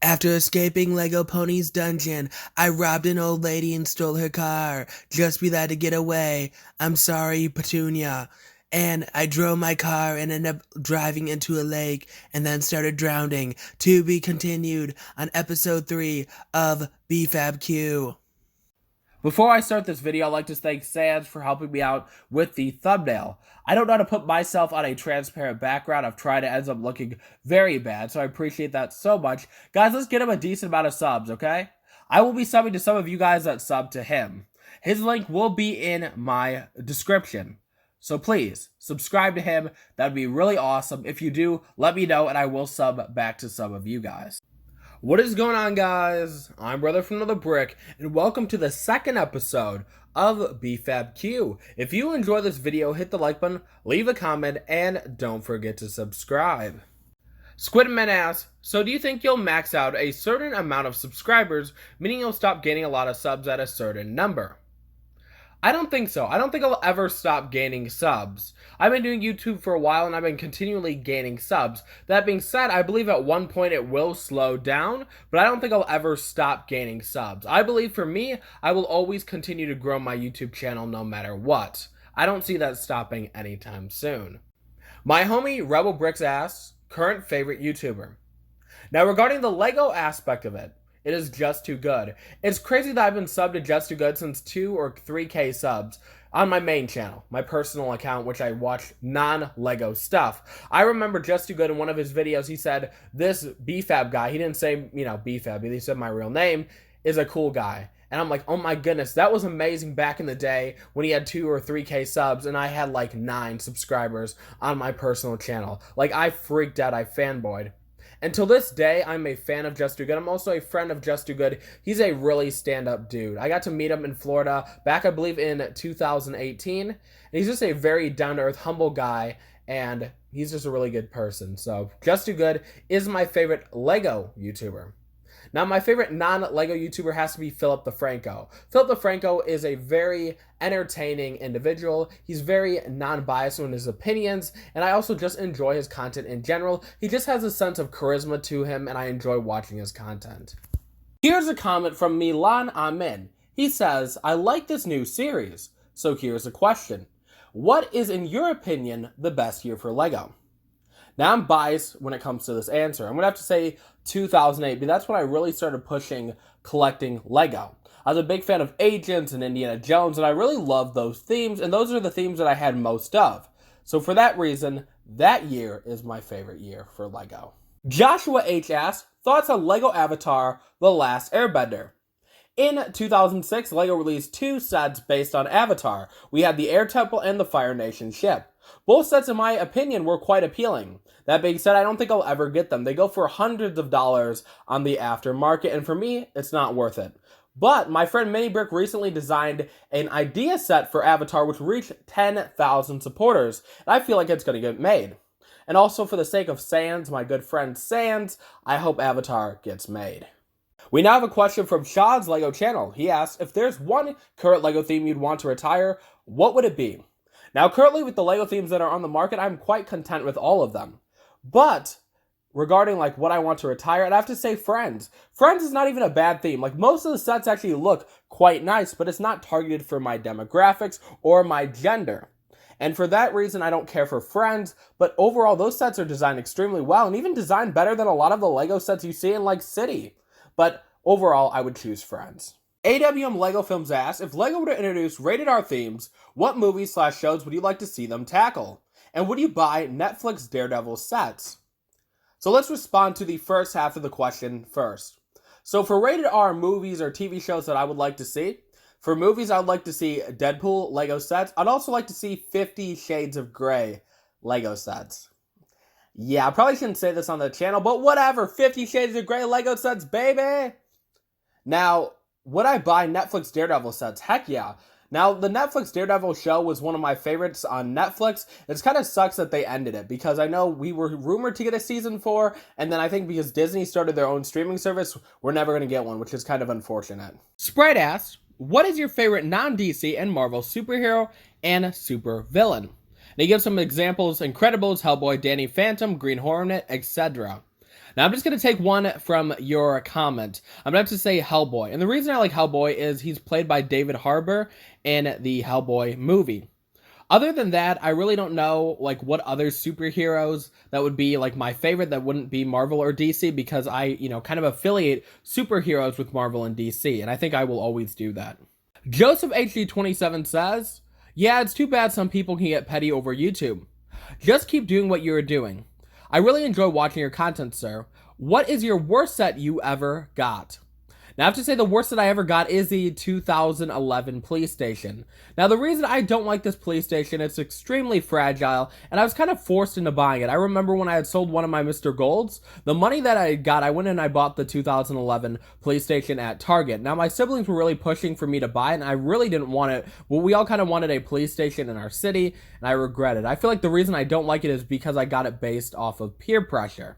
After escaping Lego Pony's dungeon, I robbed an old lady and stole her car. Just be that to get away. I'm sorry, Petunia. And I drove my car and ended up driving into a lake and then started drowning. To be continued on episode 3 of BFABQ. Before I start this video, I'd like to thank Sans for helping me out with the thumbnail. I don't know how to put myself on a transparent background. I've tried, it ends up looking very bad, so I appreciate that so much. Guys, let's get him a decent amount of subs, okay? I will be subbing to some of you guys that sub to him. His link will be in my description. So please, subscribe to him. That would be really awesome. If you do, let me know and I will sub back to some of you guys. What is going on, guys? I'm Brother from Another Brick, and welcome to the second episode of BFABQ. If you enjoy this video, hit the like button, leave a comment, and don't forget to subscribe. Squidman asks, so do you think you'll max out a certain amount of subscribers, meaning you'll stop gaining a lot of subs at a certain number? I don't think so. I don't think I'll ever stop gaining subs. I've been doing YouTube for a while and I've been continually gaining subs. That being said, I believe at one point it will slow down, but I don't think I'll ever stop gaining subs. I believe for me, I will always continue to grow my YouTube channel no matter what. I don't see that stopping anytime soon. My homie Rebel Bricks asks, current favorite YouTuber. Now regarding the Lego aspect of it, it is Just Too Good. It's crazy that I've been subbed to Just Too Good since 2 or 3K subs on my main channel, my personal account, which I watch non-Lego stuff. I remember Just Too Good in one of his videos, he said, this BFAB guy, he didn't say, BFAB, he said my real name, is a cool guy. And I'm like, oh my goodness, that was amazing back in the day when he had 2 or 3K subs and I had like 9 subscribers on my personal channel. Like, I freaked out, I fanboyed. Until this day, I'm a fan of Just Too Good. I'm also a friend of Just Too Good. He's a really stand-up dude. I got to meet him in Florida back, I believe, in 2018. And he's just a very down-to-earth, humble guy, and he's just a really good person. So, Just Too Good is my favorite Lego YouTuber. Now, my favorite non-Lego YouTuber has to be Philip DeFranco. Philip DeFranco is a very entertaining individual. He's very non-biased in his opinions, and I also just enjoy his content in general. He just has a sense of charisma to him, and I enjoy watching his content. Here's a comment from Milan Amin. He says, I like this new series. So here's a question. What is, in your opinion, the best year for Lego? Now, I'm biased when it comes to this answer. I'm going to have to say 2008, but that's when I really started pushing collecting Lego. I was a big fan of Agents and Indiana Jones, and I really loved those themes, and those are the themes that I had most of. So for that reason, that year is my favorite year for Lego. Joshua H. asks, thoughts on Lego Avatar: The Last Airbender? In 2006, LEGO released 2 sets based on Avatar. We had the Air Temple and the Fire Nation ship. Both sets, in my opinion, were quite appealing. That being said, I don't think I'll ever get them. They go for hundreds of dollars on the aftermarket, and for me, it's not worth it. But my friend Mini Brick recently designed an idea set for Avatar, which reached 10,000 supporters, and I feel like it's going to get made. And also, for the sake of Sans, my good friend Sans, I hope Avatar gets made. We now have a question from Sean's Lego channel. He asks, if there's one current Lego theme you'd want to retire, what would it be? Now, currently with the Lego themes that are on the market, I'm quite content with all of them. But regarding like what I want to retire, I'd have to say Friends. Friends is not even a bad theme. Like, most of the sets actually look quite nice, but it's not targeted for my demographics or my gender. And for that reason, I don't care for Friends, but overall, those sets are designed extremely well and even designed better than a lot of the Lego sets you see in like City. But overall, I would choose Friends. AWM Lego Films asks, if Lego were to introduce rated R themes, what movies/shows would you like to see them tackle? And would you buy Netflix Daredevil sets? So let's respond to the first half of the question first. So for rated R movies or TV shows that I would like to see, for movies I would like to see Deadpool Lego sets. I'd also like to see 50 Shades of Grey Lego sets. Yeah, I probably shouldn't say this on the channel, but whatever, 50 Shades of Grey Lego sets, baby! Now, would I buy Netflix Daredevil sets? Heck yeah. Now, the Netflix Daredevil show was one of my favorites on Netflix. It kind of sucks that they ended it, because I know we were rumored to get a season 4, and then I think because Disney started their own streaming service, we're never going to get one, which is kind of unfortunate. Sprite asks, what is your favorite non-DC and Marvel superhero and supervillain? And he gives some examples: Incredibles, Hellboy, Danny Phantom, Green Hornet, etc. Now I'm just going to take one from your comment. I'm going to have to say Hellboy. And the reason I like Hellboy is he's played by David Harbour in the Hellboy movie. Other than that, I really don't know like what other superheroes that would be like my favorite that wouldn't be Marvel or DC, because I, kind of affiliate superheroes with Marvel and DC, and I think I will always do that. Joseph HD27 says, "Yeah, it's too bad some people can get petty over YouTube. Just keep doing what you're doing. I really enjoy watching your content, sir. What is your worst set you ever got?" Now, I have to say the worst that I ever got is the 2011 PlayStation. Now, the reason I don't like this PlayStation, it's extremely fragile, and I was kind of forced into buying it. I remember when I had sold one of my Mr. Golds, the money that I got, I went and I bought the 2011 PlayStation at Target. Now, my siblings were really pushing for me to buy it, and I really didn't want it. Well, we all kind of wanted a PlayStation in our city, and I regret it. I feel like the reason I don't like it is because I got it based off of peer pressure.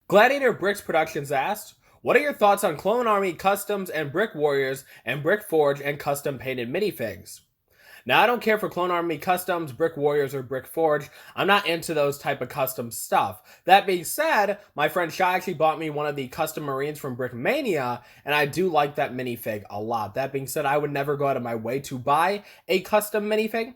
Gladiator Bricks Productions asked, "What are your thoughts on Clone Army Customs and Brick Warriors and Brick Forge and custom painted minifigs?" Now, I don't care for Clone Army Customs, Brick Warriors, or Brick Forge. I'm not into those type of custom stuff. That being said, my friend Shy actually bought me one of the custom Marines from Brick Mania, and I do like that minifig a lot. That being said, I would never go out of my way to buy a custom minifig.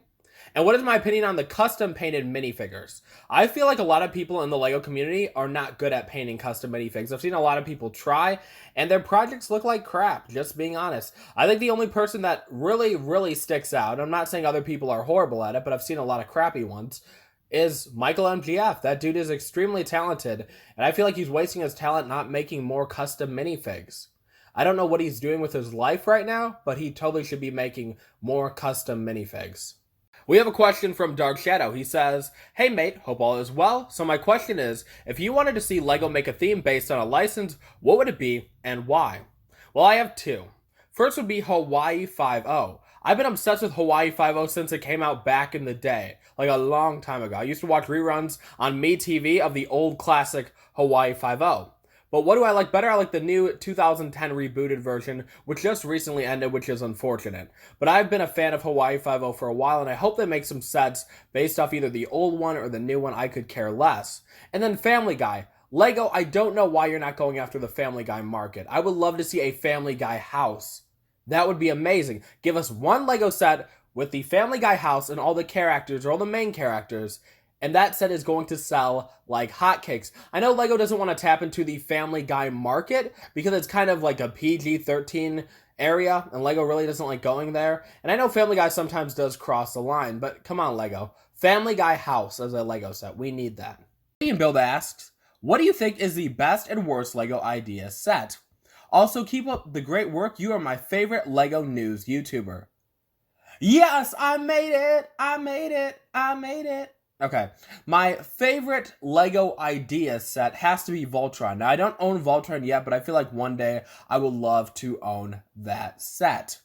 And what is my opinion on the custom painted minifigures? I feel like a lot of people in the LEGO community are not good at painting custom minifigs. I've seen a lot of people try, and their projects look like crap, just being honest. I think the only person that really sticks out, I'm not saying other people are horrible at it, but I've seen a lot of crappy ones, is Michael MGF. That dude is extremely talented, and I feel like he's wasting his talent not making more custom minifigs. I don't know what he's doing with his life right now, but he totally should be making more custom minifigs. We have a question from Dark Shadow. He says, "Hey mate, hope all is well. So my question is, if you wanted to see LEGO make a theme based on a license, what would it be and why?" Well, I have two. First would be Hawaii 5-0. I've been obsessed with Hawaii 5-0 since it came out back in the day, like a long time ago. I used to watch reruns on MeTV of the old classic Hawaii 5-0. But what do I like better? I like the new 2010 rebooted version, which just recently ended, which is unfortunate. But I've been a fan of Hawaii 5-0 for a while, and I hope they make some sets based off either the old one or the new one. I could care less. And then Family Guy. LEGO, I don't know why you're not going after the Family Guy market. I would love to see a Family Guy house. That would be amazing. Give us one LEGO set with the Family Guy house and all the characters, or all the main characters, and that set is going to sell like hotcakes. I know LEGO doesn't want to tap into the Family Guy market because it's kind of like a PG-13 area, and LEGO really doesn't like going there. And I know Family Guy sometimes does cross the line, but come on, LEGO. Family Guy house as a LEGO set. We need that. Ian Build asks, "What do you think is the best and worst LEGO idea set? Also, keep up the great work. You are my favorite LEGO news YouTuber." Yes, I made it! I made it! I made it! Okay, my favorite LEGO idea set has to be Voltron. Now, I don't own Voltron yet, but I feel like one day I would love to own that set.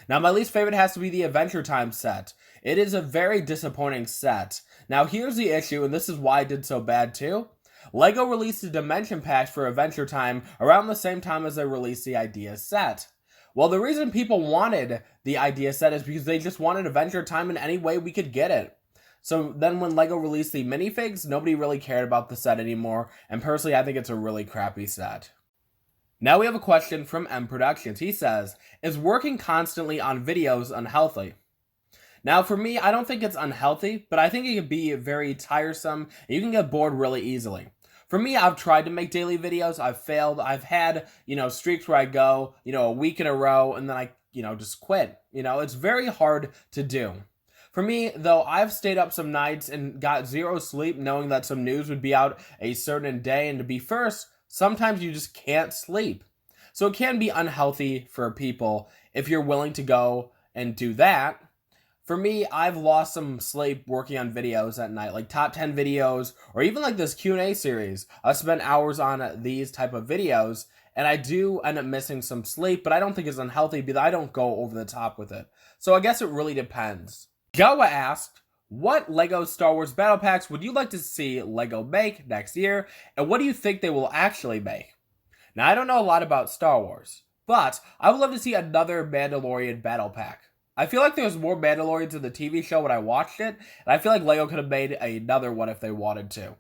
Now, my least favorite has to be the Adventure Time set. It is a very disappointing set. Now, here's the issue, and this is why I did so bad too. LEGO released a dimension pack for Adventure Time around the same time as they released the idea set. Well, the reason people wanted the idea set is because they just wanted Adventure Time in any way we could get it. So then when LEGO released the minifigs, nobody really cared about the set anymore, and personally I think it's a really crappy set. Now we have a question from M Productions. He says, "Is working constantly on videos unhealthy?" Now for me, I don't think it's unhealthy, but I think it can be very tiresome, and you can get bored really easily. For me, I've tried to make daily videos, I've failed, I've had, streaks where I go, a week in a row, and then I, just quit. It's very hard to do. For me, though, I've stayed up some nights and got zero sleep knowing that some news would be out a certain day, and to be first, sometimes you just can't sleep. So it can be unhealthy for people if you're willing to go and do that. For me, I've lost some sleep working on videos at night, like top 10 videos, or even like this Q&A series. I've spent hours on these type of videos, and I do end up missing some sleep, but I don't think it's unhealthy because I don't go over the top with it. So I guess it really depends. Jawa asked, "What LEGO Star Wars Battle Packs would you like to see LEGO make next year, and what do you think they will actually make?" Now, I don't know a lot about Star Wars, but I would love to see another Mandalorian Battle Pack. I feel like there's more Mandalorians in the TV show when I watched it, and I feel like LEGO could have made another one if they wanted to.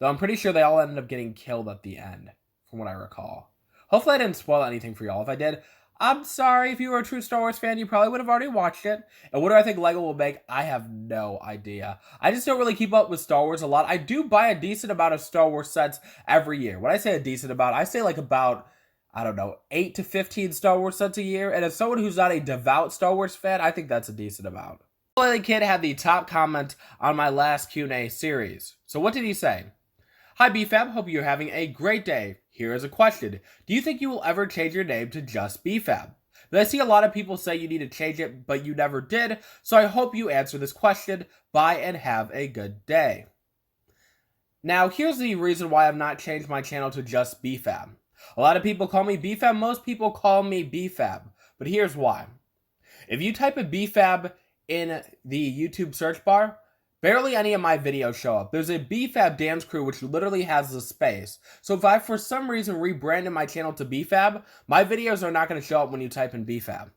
though I'm pretty sure they all ended up getting killed at the end, from what I recall. Hopefully I didn't spoil anything for y'all. If I did, I'm sorry. If you were a true Star Wars fan, you probably would have already watched it. And what do I think LEGO will make? I have no idea. I just don't really keep up with Star Wars a lot. I do buy a decent amount of Star Wars sets every year. When I say a decent amount, I say like about, I don't know, 8 to 15 Star Wars sets a year. And as someone who's not a devout Star Wars fan, I think that's a decent amount. The Kid had the top comment on my last Q&A series. So what did he say? Hi BFAB, hope you're having a great day. Here is a question. Do you think you will ever change your name to just BFAB? But I see a lot of people say you need to change it, but you never did, so I hope you answer this question. Bye and have a good day. Now, here's the reason why I've not changed my channel to just BFAB. A lot of people call me BFAB, most people call me BFAB, but here's why. If you type in BFAB in the YouTube search bar, barely any of my videos show up. There's a BFAB dance crew which literally has a space. So if I for some reason rebranded my channel to BFAB, my videos are not going to show up when you type in BFAB.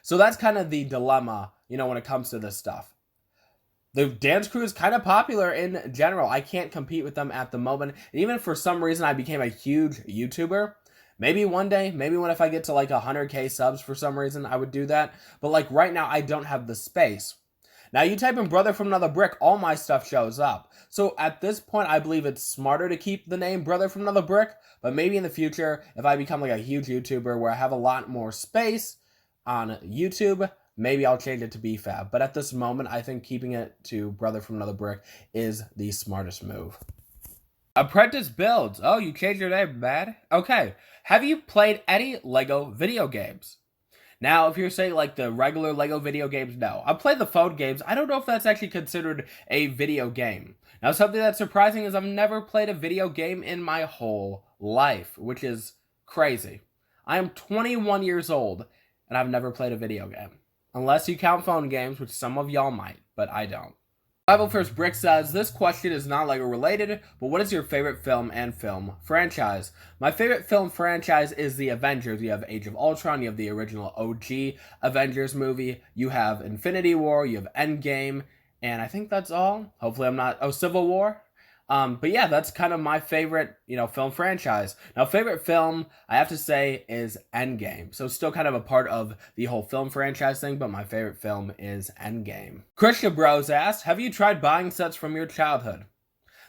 So that's kind of the dilemma, when it comes to this stuff. The dance crew is kind of popular in general. I can't compete with them at the moment. And even if for some reason I became a huge YouTuber, maybe one day, maybe if I get to like 100k subs for some reason, I would do that. But like right now, I don't have the space. Now, you type in Brother from Another Brick, all my stuff shows up. So at this point, I believe it's smarter to keep the name Brother from Another Brick, but maybe in the future, if I become like a huge YouTuber where I have a lot more space on YouTube, maybe I'll change it to BFAB. But at this moment, I think keeping it to Brother from Another Brick is the smartest move. Apprentice Builds. Oh, you changed your name, man. Okay. Have you played any LEGO video games? Now, if you're saying like the regular LEGO video games, no. I've played the phone games. I don't know if that's actually considered a video game. Now, something that's surprising is I've never played a video game in my whole life, which is crazy. I am 21 years old, and I've never played a video game. Unless you count phone games, which some of y'all might, but I don't. Bible First Brick says, this question is not LEGO related, but what is your favorite film and film franchise? My favorite film franchise is the Avengers. You have Age of Ultron, you have the original OG Avengers movie, you have Infinity War, you have Endgame, and I think that's all. Hopefully I'm not, Civil War? But yeah, that's kind of my favorite, film franchise. Now, favorite film, I have to say, is Endgame. So still kind of a part of the whole film franchise thing, but my favorite film is Endgame. Christian Bros asked, have you tried buying sets from your childhood?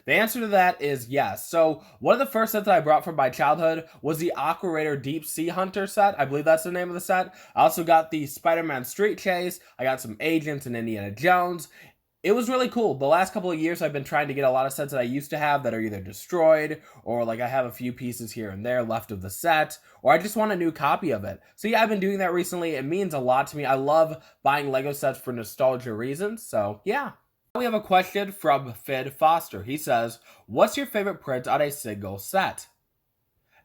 The answer to that is yes. So one of the first sets that I brought from my childhood was the Aqua Raider Deep Sea Hunter set. I believe that's the name of the set. I also got the Spider-Man Street Chase. I got some Agents and Indiana Jones. It was really cool. The last couple of years, I've been trying to get a lot of sets that I used to have that are either destroyed, or like I have a few pieces here and there left of the set, or I just want a new copy of it. So yeah, I've been doing that recently. It means a lot to me. I love buying LEGO sets for nostalgia reasons, so yeah. We have a question from Fid Foster. He says, what's your favorite print on a single set?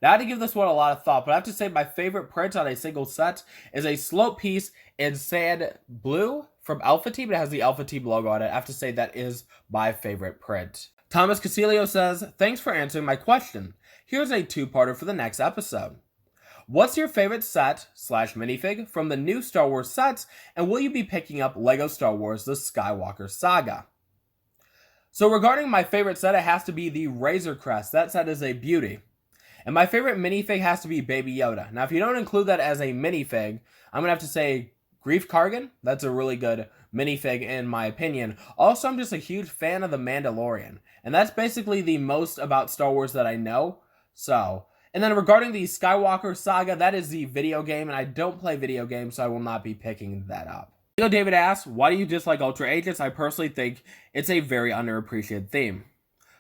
Now, I had to give this one a lot of thought, but I have to say my favorite print on a single set is a slope piece in sand blue from Alpha Team. It has the Alpha Team logo on it. I have to say that is my favorite print. Thomas Casilio says, thanks for answering my question. Here's a two-parter for the next episode. What's your favorite set / minifig from the new Star Wars sets, and will you be picking up LEGO Star Wars The Skywalker Saga? So regarding my favorite set, it has to be the Razor Crest. That set is a beauty. And my favorite minifig has to be Baby Yoda. Now, if you don't include that as a minifig, I'm going to have to say Grief Kargan. That's a really good minifig in my opinion. Also, I'm just a huge fan of The Mandalorian. And that's basically the most about Star Wars that I know. And then regarding the Skywalker Saga, that is the video game, and I don't play video games, so I will not be picking that up. David asks, why do you dislike Ultra Agents? I personally think it's a very underappreciated theme.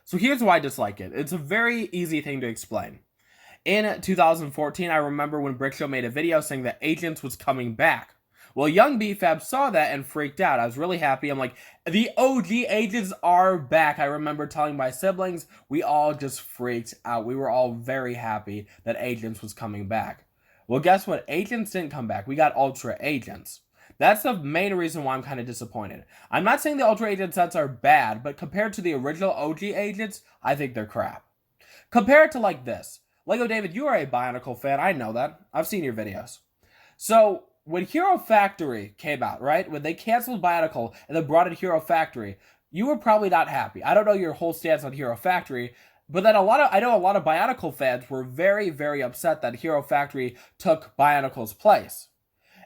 So here's why I dislike it. It's a very easy thing to explain. In 2014, I remember when Brickshow made a video saying that Agents was coming back. Well, young BFAB saw that and freaked out. I was really happy. I'm like, the OG Agents are back. I remember telling my siblings, we all just freaked out. We were all very happy that Agents was coming back. Well, guess what? Agents didn't come back. We got Ultra Agents. That's the main reason why I'm kind of disappointed. I'm not saying the Ultra Agent sets are bad, but compared to the original OG Agents, I think they're crap. Compare it to like this. Lego David, you are a Bionicle fan. I know that. I've seen your videos. So, when Hero Factory came out, right? When they canceled Bionicle and then brought in Hero Factory, you were probably not happy. I don't know your whole stance on Hero Factory, but then I know a lot of Bionicle fans were very, very upset that Hero Factory took Bionicle's place.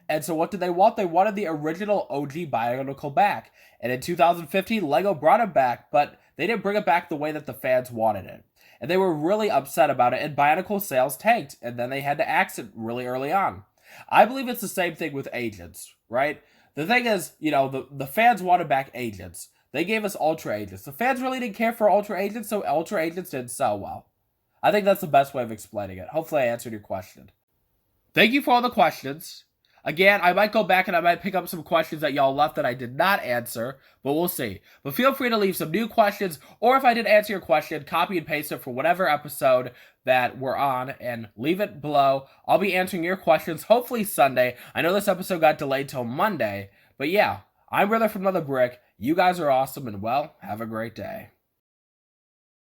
And so what did they want? They wanted the original OG Bionicle back. And in 2015, LEGO brought it back, but they didn't bring it back the way that the fans wanted it. And they were really upset about it, and Bionicle sales tanked, and then they had to axe it really early on. I believe it's the same thing with Agents, right? The thing is, the fans wanted back Agents. They gave us Ultra Agents. The fans really didn't care for Ultra Agents, so Ultra Agents didn't sell well. I think that's the best way of explaining it. Hopefully I answered your question. Thank you for all the questions. Again, I might go back and I might pick up some questions that y'all left that I did not answer, but we'll see. But feel free to leave some new questions, or if I did answer your question, copy and paste it for whatever episode that we're on and leave it below. I'll be answering your questions hopefully Sunday. I know this episode got delayed till Monday, but yeah, I'm Brother from Another Brick. You guys are awesome, and well, have a great day.